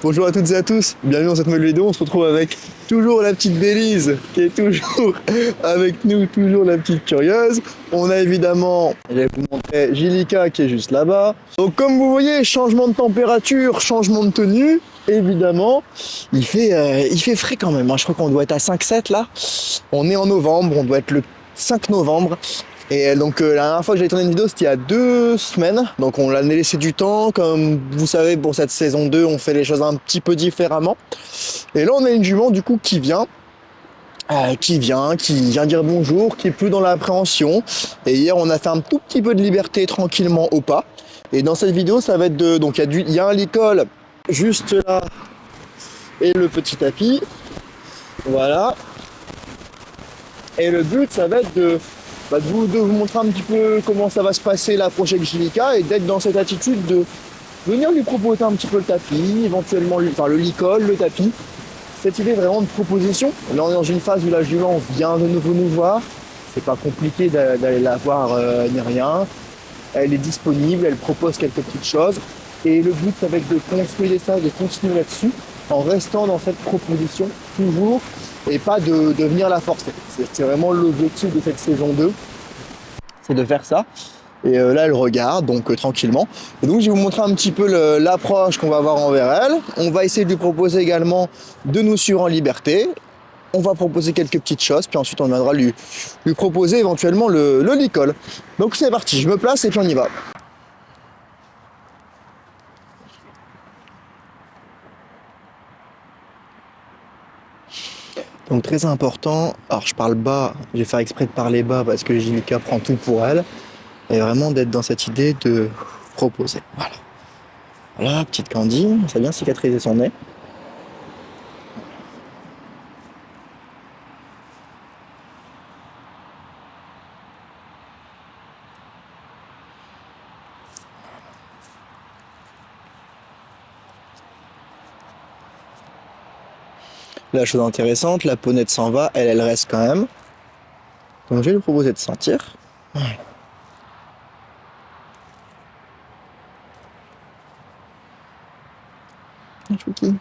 Bonjour à toutes et à tous, bienvenue dans cette nouvelle vidéo. On se retrouve avec toujours la petite Bélise qui est toujours avec nous, toujours la petite curieuse. On a évidemment, je vais vous montrer Gilika qui est juste là-bas. Donc comme vous voyez, changement de température, changement de tenue, évidemment. Il fait frais quand même, hein. Je crois qu'on doit être à 5-7 là. On est en novembre, on doit être le 5 novembre. Et donc la dernière fois que j'ai tourné une vidéo, c'était il y a 2 semaines. Donc on l'a laissé du temps. Comme vous savez, pour cette saison 2, on fait les choses un petit peu différemment. Et là, on a une jument du coup qui vient dire bonjour, qui est plus dans l'appréhension. Et hier, on a fait un tout petit peu de liberté tranquillement au pas. Et dans cette vidéo, ça va être de... Donc il y a un licol juste là et le petit tapis. Voilà. Et le but, ça va être de vous montrer un petit peu comment ça va se passer l'approche avec Gilika et d'être dans cette attitude de venir lui proposer un petit peu le tapis, éventuellement le licol, le tapis. Cette idée vraiment de proposition. Là, on est dans une phase où la jument vient de nouveau nous voir. C'est pas compliqué d'aller la voir ni rien. Elle est disponible, elle propose quelques petites choses. Et le but, ça va être de construire ça, de continuer là-dessus, en restant dans cette proposition, toujours, et pas de venir la forcer. C'est vraiment l'objectif de cette saison 2, c'est de faire ça. Et là, elle regarde, donc tranquillement. Et donc, je vais vous montrer un petit peu l'approche qu'on va avoir envers elle. On va essayer de lui proposer également de nous suivre en liberté. On va proposer quelques petites choses, puis ensuite, on viendra lui proposer éventuellement le licol. Donc, c'est parti, je me place et puis on y va. Donc très important, alors je parle bas, je vais faire exprès de parler bas parce que Gilika prend tout pour elle, et vraiment d'être dans cette idée de proposer. Voilà. Voilà, petite Candy, ça a bien cicatrisé son nez. La chose intéressante, la ponette s'en va, elle reste quand même. Donc je vais lui proposer de sentir. Voilà. Un chouki.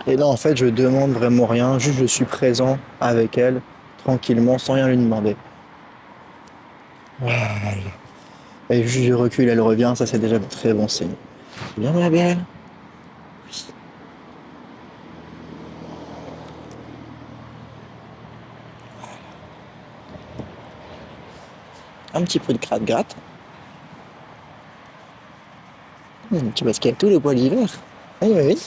Et là, en fait, je demande vraiment rien, juste je suis présent avec elle, tranquillement, sans rien lui demander. Voilà. Et juste je recule, elle revient, ça c'est déjà de très bon signe. Bien, ma belle. Un petit peu de gratte-gratte. Parce qu'il y a tout le poil d'hiver. Oui, oui, oui.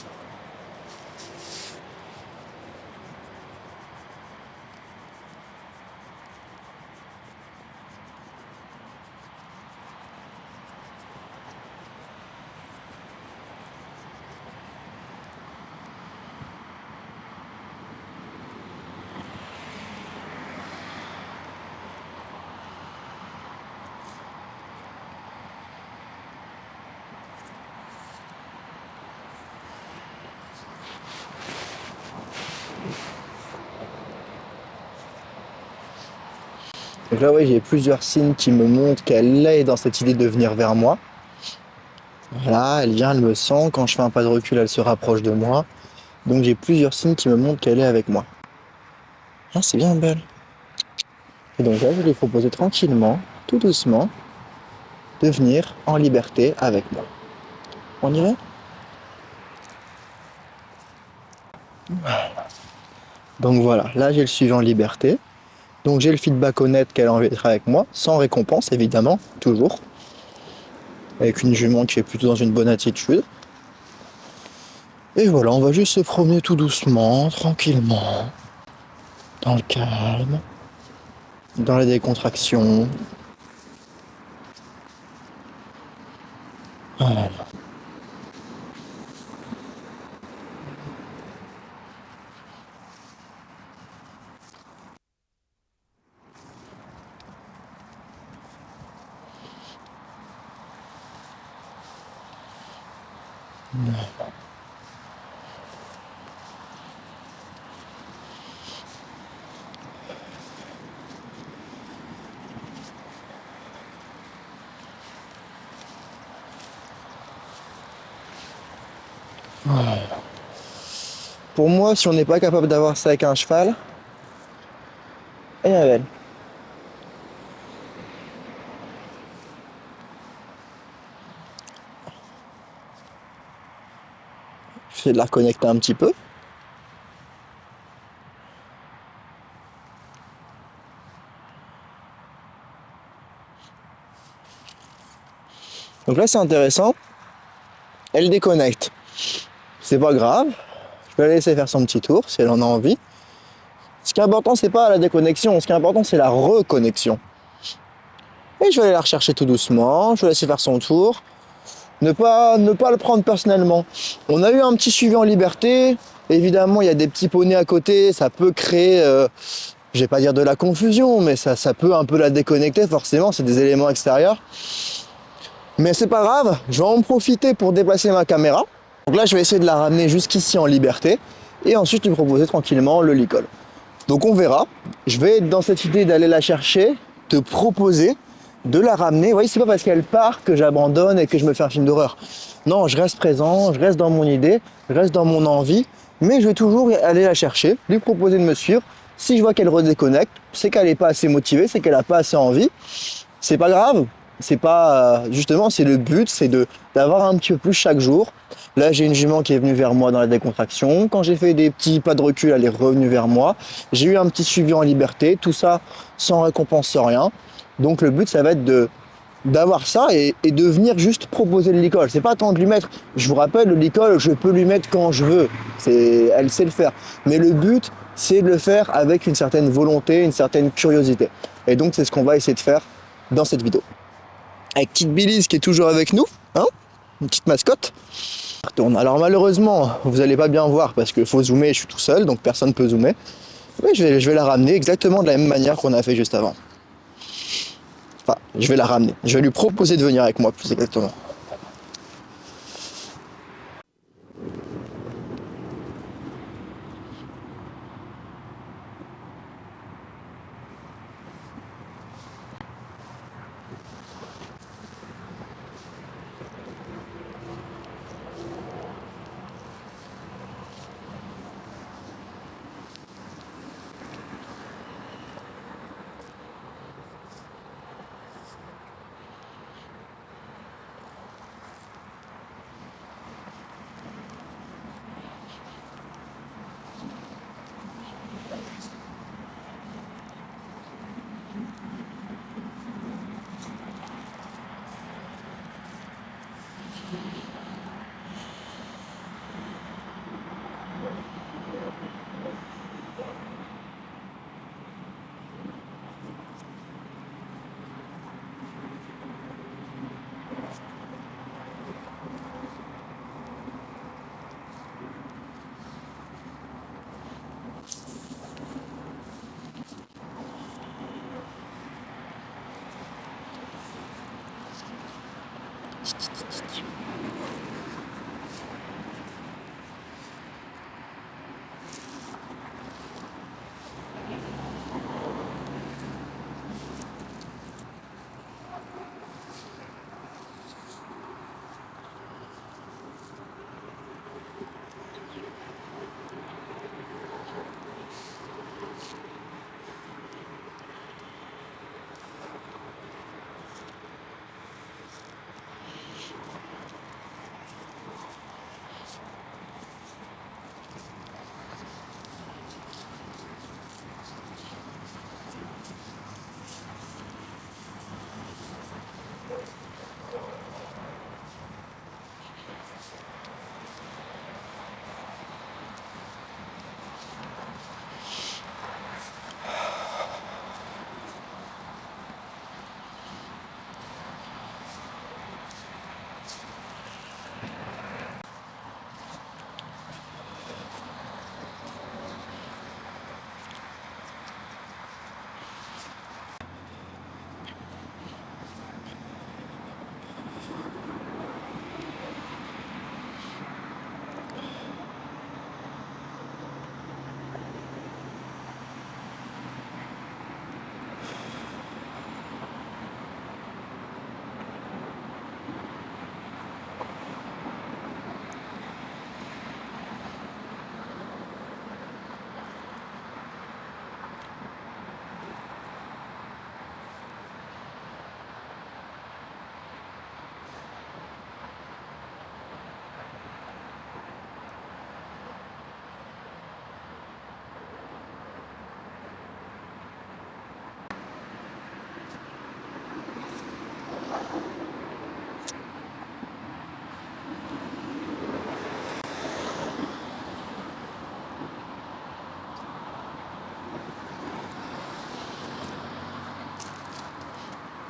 Donc là, oui, j'ai plusieurs signes qui me montrent qu'elle est dans cette idée de venir vers moi. Voilà, elle vient, elle me sent. Quand je fais un pas de recul, elle se rapproche de moi. Donc j'ai plusieurs signes qui me montrent qu'elle est avec moi. Ah, c'est bien belle. Et donc là, je vais lui proposer tranquillement, tout doucement, de venir en liberté avec moi. On y va? Donc voilà, là j'ai le suivi en liberté. Donc j'ai le feedback honnête qu'elle a envie d'être avec moi, sans récompense évidemment, toujours. Avec une jument qui est plutôt dans une bonne attitude. Et voilà, on va juste se promener tout doucement, tranquillement, dans le calme, dans la décontraction. Voilà. Pour moi, si on n'est pas capable d'avoir ça avec un cheval, elle est belle. J'essaie de la reconnecter un petit peu. Donc là, c'est intéressant. Elle déconnecte. C'est pas grave. Je vais la laisser faire son petit tour si elle en a envie. Ce qui est important, c'est pas la déconnexion. Ce qui est important, c'est la reconnexion. Et je vais aller la rechercher tout doucement. Je vais laisser faire son tour. Ne pas le prendre personnellement. On a eu un petit suivi en liberté. Évidemment, il y a des petits poneys à côté. Ça peut créer, je vais pas dire de la confusion, mais ça peut un peu la déconnecter. Forcément, c'est des éléments extérieurs. Mais c'est pas grave. Je vais en profiter pour déplacer ma caméra. Donc là, je vais essayer de la ramener jusqu'ici en liberté. Et ensuite, lui proposer tranquillement le licol. Donc on verra. Je vais être dans cette idée d'aller la chercher, te proposer de la ramener. Vous voyez, c'est pas parce qu'elle part que j'abandonne et que je me fais un film d'horreur. Non, je reste présent, je reste dans mon idée, je reste dans mon envie, mais je vais toujours aller la chercher, lui proposer de me suivre. Si je vois qu'elle redéconnecte, c'est qu'elle n'est pas assez motivée, c'est qu'elle n'a pas assez envie. C'est pas grave. C'est pas justement, c'est le but, c'est d'avoir un petit peu plus chaque jour. Là, j'ai une jument qui est venue vers moi dans la décontraction. Quand j'ai fait des petits pas de recul, elle est revenue vers moi. J'ai eu un petit suivi en liberté, tout ça sans récompense, sans rien. Donc le but, ça va être d'avoir ça et de venir juste proposer le licol. C'est pas tant de lui mettre. Je vous rappelle, le licol, je peux lui mettre quand je veux. Elle sait le faire. Mais le but, c'est de le faire avec une certaine volonté, une certaine curiosité. Et donc, c'est ce qu'on va essayer de faire dans cette vidéo. Avec petite Billise qui est toujours avec nous, hein, une petite mascotte. Alors malheureusement, vous n'allez pas bien voir parce qu'il faut zoomer, je suis tout seul, donc personne ne peut zoomer. Mais je vais la ramener exactement de la même manière qu'on a fait juste avant. Enfin, je vais la ramener. Je vais lui proposer de venir avec moi, plus exactement.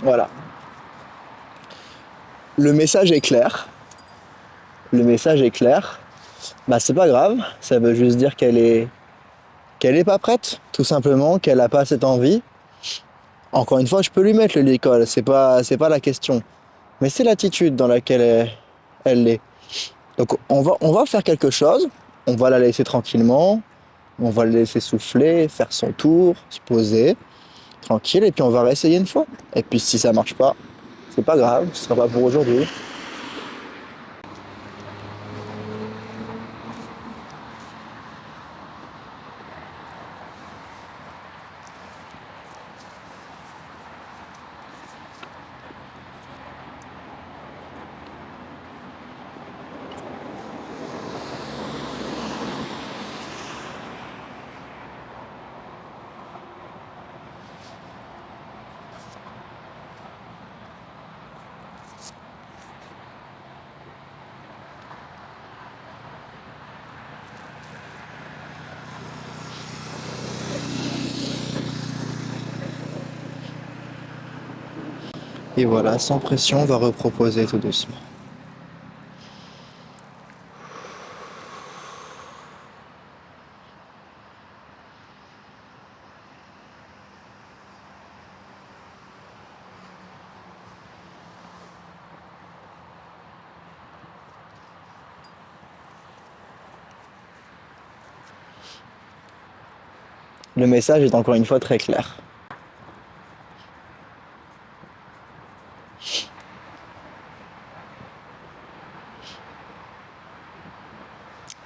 Voilà. Le message est clair. Le message est clair. Bah c'est pas grave, ça veut juste dire qu'elle est pas prête, tout simplement, qu'elle a pas cette envie. Encore une fois, je peux lui mettre le licol, c'est pas la question. Mais c'est l'attitude dans laquelle elle est. Donc on va faire quelque chose, on va la laisser tranquillement, on va la laisser souffler, faire son tour, se poser, tranquille, et puis on va réessayer une fois. Et puis si ça marche pas, c'est pas grave, ce sera pas pour aujourd'hui. Et voilà, sans pression, on va reproposer tout doucement. Le message est encore une fois très clair.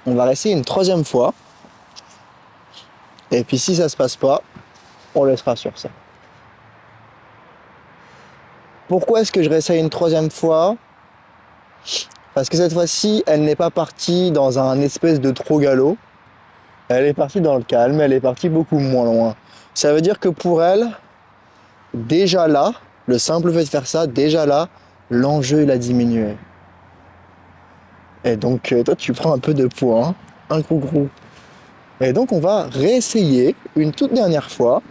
On va réessayer une troisième fois. Et puis si ça se passe pas, on laissera sur ça. Pourquoi est-ce que je réessaye une troisième fois? Parce que cette fois-ci, elle n'est pas partie dans un espèce de trop galop. Elle est partie dans le calme, elle est partie beaucoup moins loin. Ça veut dire que pour elle, déjà là, le simple fait de faire ça, déjà là, l'enjeu il a diminué. Et donc toi tu prends un peu de poids, hein, un gros. Et donc on va réessayer une toute dernière fois,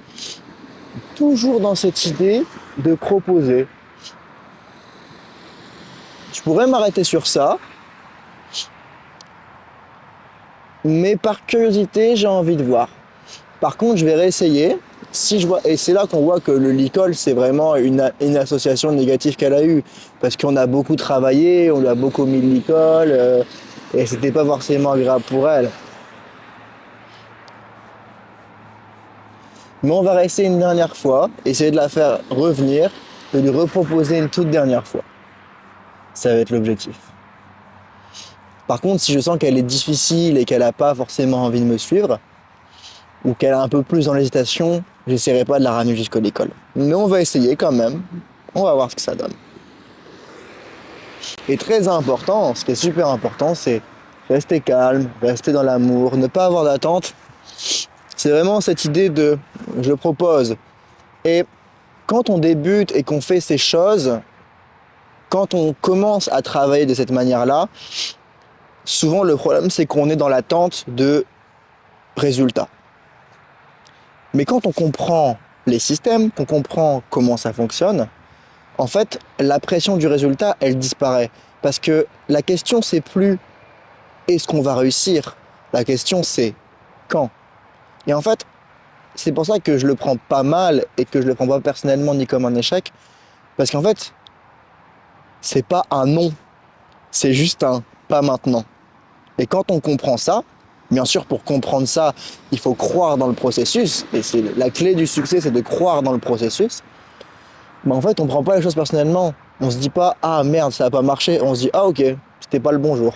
toujours dans cette idée de proposer. Je pourrais m'arrêter sur ça, mais par curiosité, j'ai envie de voir. Par contre, je vais réessayer. Si je vois, et c'est là qu'on voit que le licol, c'est vraiment une association négative qu'elle a eue. Parce qu'on a beaucoup travaillé, on lui a beaucoup mis le licol, et c'était pas forcément agréable pour elle. Mais on va réessayer une dernière fois, essayer de la faire revenir, de lui reproposer une toute dernière fois. Ça va être l'objectif. Par contre, si je sens qu'elle est difficile et qu'elle n'a pas forcément envie de me suivre, ou qu'elle est un peu plus dans l'hésitation, j'essaierai pas de la ramener jusqu'à l'école. Mais on va essayer quand même. On va voir ce que ça donne. Et très important, ce qui est super important, c'est rester calme, rester dans l'amour, ne pas avoir d'attente. C'est vraiment cette idée de je propose. Et quand on débute et qu'on fait ces choses, quand on commence à travailler de cette manière-là, souvent le problème c'est qu'on est dans l'attente de résultats. Mais quand on comprend les systèmes, qu'on comprend comment ça fonctionne, en fait, la pression du résultat, elle disparaît. Parce que la question, c'est plus est-ce qu'on va réussir? La question, c'est quand? Et en fait, c'est pour ça que je le prends pas mal et que je le prends pas personnellement ni comme un échec. Parce qu'en fait, c'est pas un non, c'est juste un pas maintenant. Et quand on comprend ça, bien sûr, pour comprendre ça, il faut croire dans le processus. Et c'est la clé du succès, c'est de croire dans le processus. Mais en fait, on prend pas les choses personnellement. On se dit pas ah merde, ça a pas marché. On se dit ah ok, c'était pas le bon jour.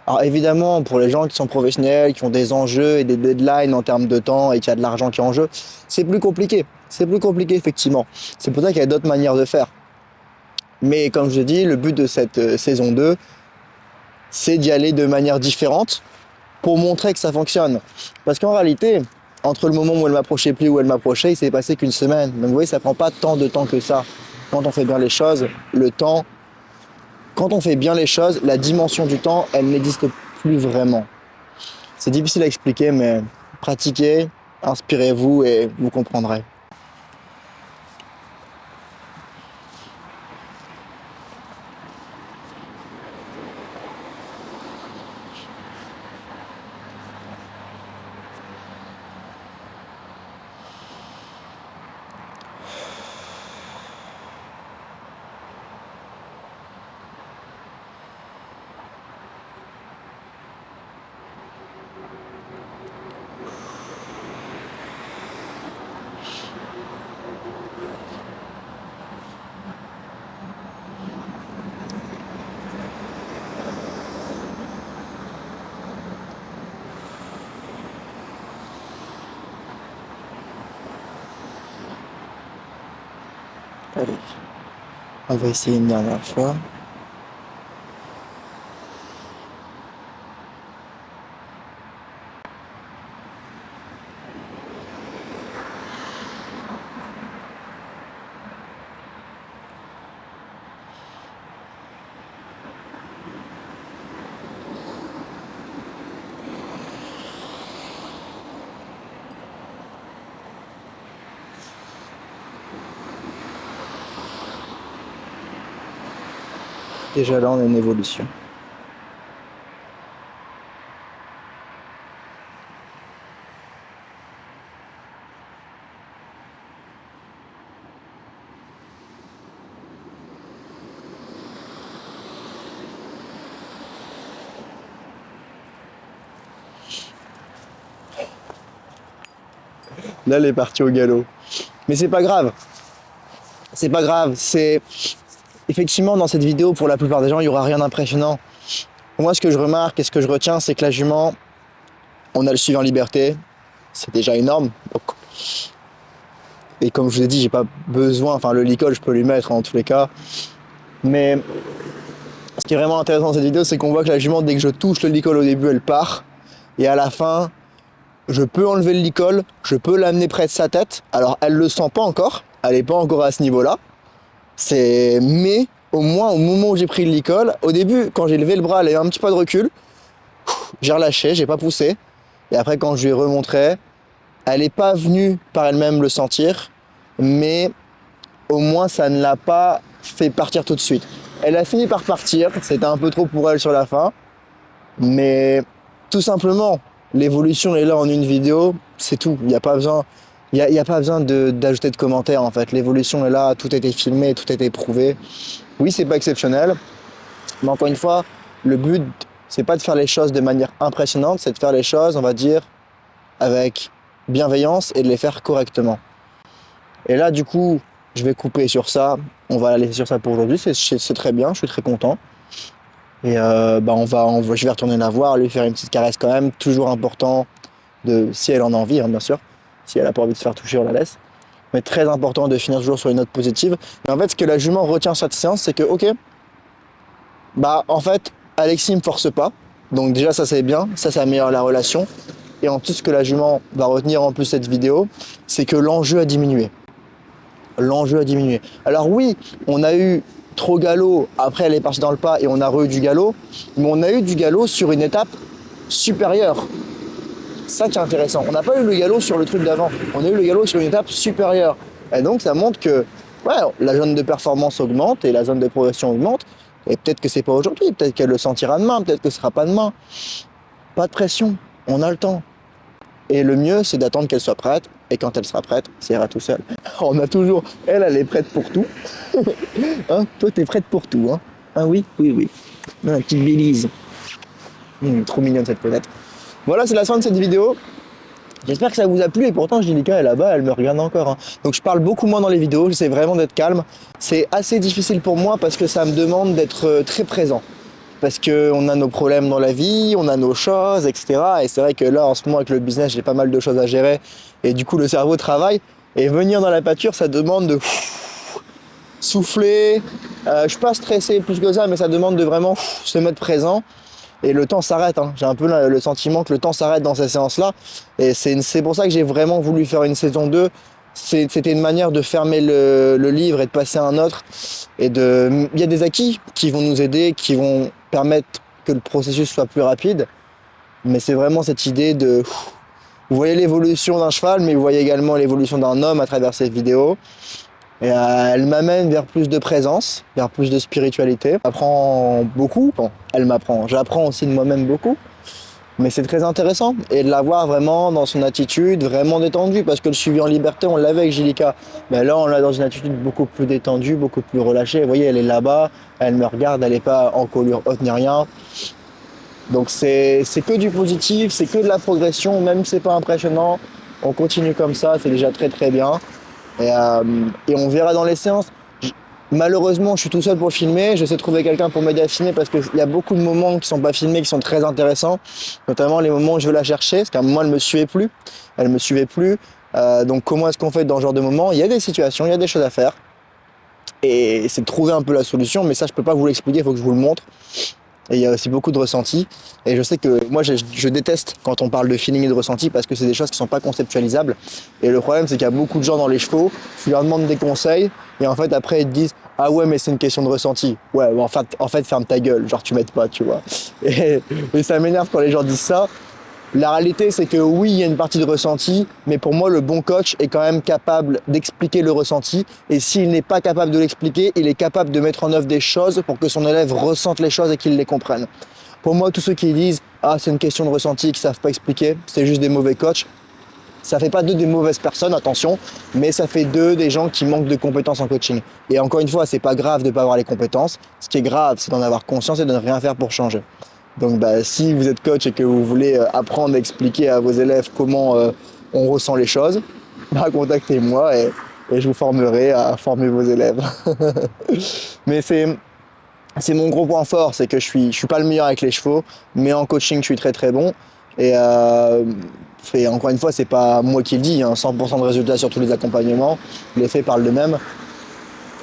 Alors évidemment, pour les gens qui sont professionnels, qui ont des enjeux et des deadlines en termes de temps et qui a de l'argent qui est en jeu, c'est plus compliqué. C'est plus compliqué effectivement. C'est pour ça qu'il y a d'autres manières de faire. Mais comme je dis, le but de cette saison 2, c'est d'y aller de manière différente pour montrer que ça fonctionne. Parce qu'en réalité, entre le moment où elle m'approchait plus et où elle m'approchait, il s'est passé qu'une semaine. Donc vous voyez, ça prend pas tant de temps que ça. quand on fait bien les choses, le temps, quand on fait bien les choses, la dimension du temps, elle n'existe plus vraiment. C'est difficile à expliquer, mais pratiquez, inspirez-vous et vous comprendrez. Allez, on va essayer une dernière fois. Déjà là, on a une évolution. Là, elle est partie au galop. Mais c'est pas grave. C'est pas grave. C'est effectivement dans cette vidéo, pour la plupart des gens, il y aura rien d'impressionnant. Moi, ce que je remarque et ce que je retiens, c'est que la jument, on a le suivi en liberté. C'est déjà énorme. Donc, et comme je vous ai dit, j'ai pas besoin. Enfin, le licol, je peux lui mettre en tous les cas. Mais ce qui est vraiment intéressant dans cette vidéo, c'est qu'on voit que la jument, dès que je touche le licol au début, elle part. Et à la fin, je peux enlever le licol, je peux l'amener près de sa tête. Alors, elle le sent pas encore. Elle est pas encore à ce niveau-là. Mais au moins, au moment où j'ai pris le licol, au début, quand j'ai levé le bras, elle a eu un petit pas de recul. J'ai relâché, j'ai pas poussé. Et après, quand je lui ai remontré, elle n'est pas venue par elle-même le sentir, mais au moins, ça ne l'a pas fait partir tout de suite. Elle a fini par partir, c'était un peu trop pour elle sur la fin, mais tout simplement, l'évolution est là en une vidéo, c'est tout. Il n'y a pas besoin, y a pas besoin d'ajouter de commentaires en fait. L'évolution est là, tout a été filmé, tout a été prouvé. Oui, c'est pas exceptionnel, mais encore une fois, le but, c'est pas de faire les choses de manière impressionnante, c'est de faire les choses, on va dire, avec bienveillance et de les faire correctement. Et là, du coup, je vais couper sur ça. On va la laisser sur ça pour aujourd'hui. C'est très bien, je suis très content. Et je vais retourner la voir, lui faire une petite caresse quand même. Toujours important, si elle en a envie, hein, bien sûr. Si elle n'a pas envie de se faire toucher, on la laisse. Mais très important de finir toujours sur une note positive. Et en fait, ce que la jument retient sur cette séance, c'est que, ok, en fait, Alexis ne me force pas. Donc déjà, ça c'est bien, ça améliore la relation. Et en tout, ce que la jument va retenir en plus de cette vidéo, c'est que l'enjeu a diminué. L'enjeu a diminué. Alors oui, on a eu trop galop, après elle est partie dans le pas et on a eu du galop, mais on a eu du galop sur une étape supérieure. Ça qui est intéressant. On n'a pas eu le galop sur le truc d'avant, on a eu le galop sur une étape supérieure. Et donc ça montre que la zone de performance augmente et la zone de progression augmente. Et peut-être que c'est pas aujourd'hui, peut-être qu'elle le sentira demain, peut-être que ce sera pas demain. Pas de pression, on a le temps. Et le mieux, c'est d'attendre qu'elle soit prête. Et quand elle sera prête, ça ira tout seul. On a toujours... Elle est prête pour tout. Hein, toi, t'es prête pour tout. Hein, ah oui, oui, oui. Ah, petite Bélise. Trop mignonne cette planète. Voilà, c'est la fin de cette vidéo. J'espère que ça vous a plu. Et pourtant, Angelica est là-bas, elle me regarde encore. Hein. Donc, je parle beaucoup moins dans les vidéos. J'essaie vraiment d'être calme. C'est assez difficile pour moi parce que ça me demande d'être très présent. Parce qu'on a nos problèmes dans la vie, on a nos choses, etc. Et c'est vrai que là, en ce moment, avec le business, j'ai pas mal de choses à gérer. Et du coup, le cerveau travaille. Et venir dans la pâture, ça demande de souffler. Je suis pas stressé plus que ça, mais ça demande de vraiment se mettre présent. Et le temps s'arrête. Hein. J'ai un peu le sentiment que le temps s'arrête dans ces séances-là. Et c'est pour ça que j'ai vraiment voulu faire une saison 2. c'était une manière de fermer le livre et de passer à un autre. Il y a des acquis qui vont nous aider, qui vont permettre que le processus soit plus rapide. Mais c'est vraiment cette idée de... Vous voyez l'évolution d'un cheval, mais vous voyez également l'évolution d'un homme à travers cette vidéo. Et elle m'amène vers plus de présence, vers plus de spiritualité. J'apprends beaucoup. Bon, elle m'apprend. J'apprends aussi de moi-même beaucoup. Mais c'est très intéressant. Et de la voir vraiment dans son attitude, vraiment détendue. Parce que le suivi en liberté, on l'avait avec Gilika. Mais là, on l'a dans une attitude beaucoup plus détendue, beaucoup plus relâchée. Vous voyez, elle est là-bas, elle me regarde, elle n'est pas en colure haute ni rien. Donc c'est que du positif, c'est que de la progression. Même si c'est pas impressionnant, on continue comme ça, c'est déjà très très bien. Et on verra dans les séances. Malheureusement, je suis tout seul pour filmer. J'essaie de trouver quelqu'un pour m'aider à filmer parce qu'il y a beaucoup de moments qui sont pas filmés, qui sont très intéressants. Notamment les moments où je veux la chercher, parce qu'à un moment, elle me suivait plus. Elle me suivait plus. Donc comment est-ce qu'on fait dans ce genre de moment? Il y a des situations, il y a des choses à faire. Et c'est de trouver un peu la solution. Mais ça, je peux pas vous l'expliquer, il faut que je vous le montre. Et il y a aussi beaucoup de ressenti. Et je sais que moi, je déteste quand on parle de feeling et de ressenti parce que c'est des choses qui ne sont pas conceptualisables. Et le problème, c'est qu'il y a beaucoup de gens dans les chevaux, tu leur demandes des conseils et en fait, après, ils te disent « Ah ouais, mais c'est une question de ressenti. » Ouais, en fait, ferme ta gueule. Genre, tu m'aides pas, tu vois. Et ça m'énerve quand les gens disent ça. La réalité, c'est que oui, il y a une partie de ressenti, mais pour moi, le bon coach est quand même capable d'expliquer le ressenti. Et s'il n'est pas capable de l'expliquer, il est capable de mettre en œuvre des choses pour que son élève ressente les choses et qu'il les comprenne. Pour moi, tous ceux qui disent « Ah, c'est une question de ressenti, qui ne savent pas expliquer, c'est juste des mauvais coachs », ça fait pas d'eux des mauvaises personnes, attention, mais ça fait d'eux des gens qui manquent de compétences en coaching. Et encore une fois, c'est pas grave de ne pas avoir les compétences. Ce qui est grave, c'est d'en avoir conscience et de ne rien faire pour changer. Donc si vous êtes coach et que vous voulez apprendre à expliquer à vos élèves comment on ressent les choses, contactez-moi et je vous formerai à former vos élèves. Mais c'est mon gros point fort, c'est que je suis pas le meilleur avec les chevaux, mais en coaching je suis très très bon. Et encore une fois, c'est pas moi qui le dis, 100% de résultats sur tous les accompagnements, les faits parlent d'eux-mêmes.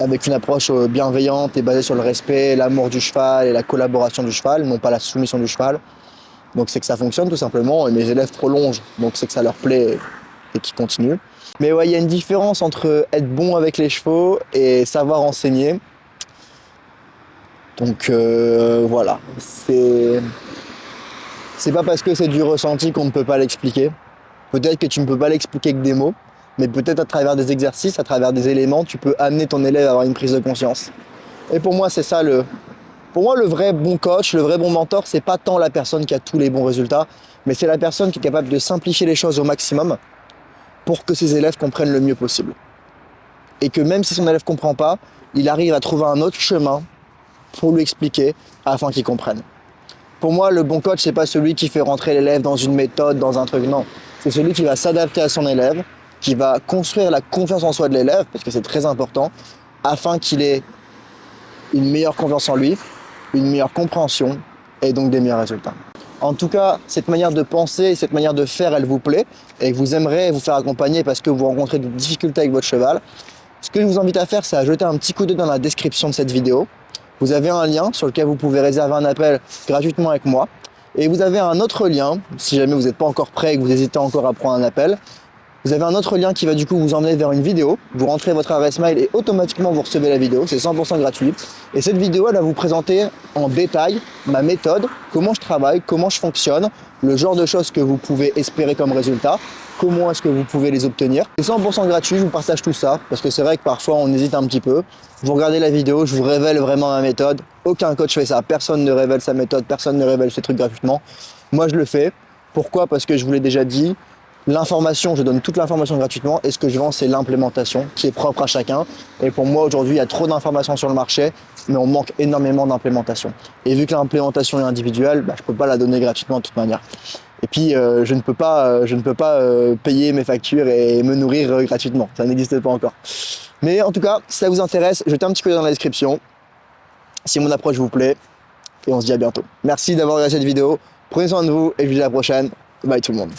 Avec une approche bienveillante et basée sur le respect, l'amour du cheval et la collaboration du cheval, non pas la soumission du cheval. Donc c'est que ça fonctionne tout simplement et mes élèves prolongent, donc c'est que ça leur plaît et qu'ils continuent. Mais ouais, il y a une différence entre être bon avec les chevaux et savoir enseigner. Donc voilà, c'est pas parce que c'est du ressenti qu'on ne peut pas l'expliquer. Peut-être que tu ne peux pas l'expliquer avec des mots, mais peut-être à travers des exercices, à travers des éléments, tu peux amener ton élève à avoir une prise de conscience. Et pour moi, c'est ça pour moi, le vrai bon coach, le vrai bon mentor, c'est pas tant la personne qui a tous les bons résultats, mais c'est la personne qui est capable de simplifier les choses au maximum pour que ses élèves comprennent le mieux possible. Et que même si son élève comprend pas, il arrive à trouver un autre chemin pour lui expliquer afin qu'il comprenne. Pour moi, le bon coach, c'est pas celui qui fait rentrer l'élève dans une méthode, dans un truc, non. C'est celui qui va s'adapter à son élève, qui va construire la confiance en soi de l'élève, parce que c'est très important, afin qu'il ait une meilleure confiance en lui, une meilleure compréhension et donc des meilleurs résultats. En tout cas, cette manière de penser et cette manière de faire, elle vous plaît et que vous aimeriez vous faire accompagner parce que vous rencontrez des difficultés avec votre cheval. Ce que je vous invite à faire, c'est à jeter un petit coup d'œil dans la description de cette vidéo. Vous avez un lien sur lequel vous pouvez réserver un appel gratuitement avec moi. Et vous avez un autre lien, si jamais vous n'êtes pas encore prêt et que vous hésitez encore à prendre un appel, vous avez un autre lien qui va du coup vous emmener vers une vidéo. Vous rentrez votre adresse mail et automatiquement vous recevez la vidéo. C'est 100% gratuit. Et cette vidéo, elle va vous présenter en détail ma méthode, comment je travaille, comment je fonctionne, le genre de choses que vous pouvez espérer comme résultat, comment est-ce que vous pouvez les obtenir. C'est 100% gratuit, je vous partage tout ça parce que c'est vrai que parfois on hésite un petit peu. Vous regardez la vidéo, je vous révèle vraiment ma méthode. Aucun coach fait ça, personne ne révèle sa méthode, personne ne révèle ses trucs gratuitement. Moi je le fais. Pourquoi? Parce que je vous l'ai déjà dit. L'information, je donne toute l'information gratuitement et ce que je vends, c'est l'implémentation qui est propre à chacun. Et pour moi, aujourd'hui, il y a trop d'informations sur le marché, mais on manque énormément d'implémentation. Et vu que l'implémentation est individuelle, je ne peux pas la donner gratuitement de toute manière. Et puis, je ne peux pas payer mes factures et me nourrir gratuitement. Ça n'existe pas encore. Mais en tout cas, si ça vous intéresse, jetez un petit peu dans la description si mon approche vous plaît. Et on se dit à bientôt. Merci d'avoir regardé cette vidéo. Prenez soin de vous et je vous dis à la prochaine. Bye tout le monde.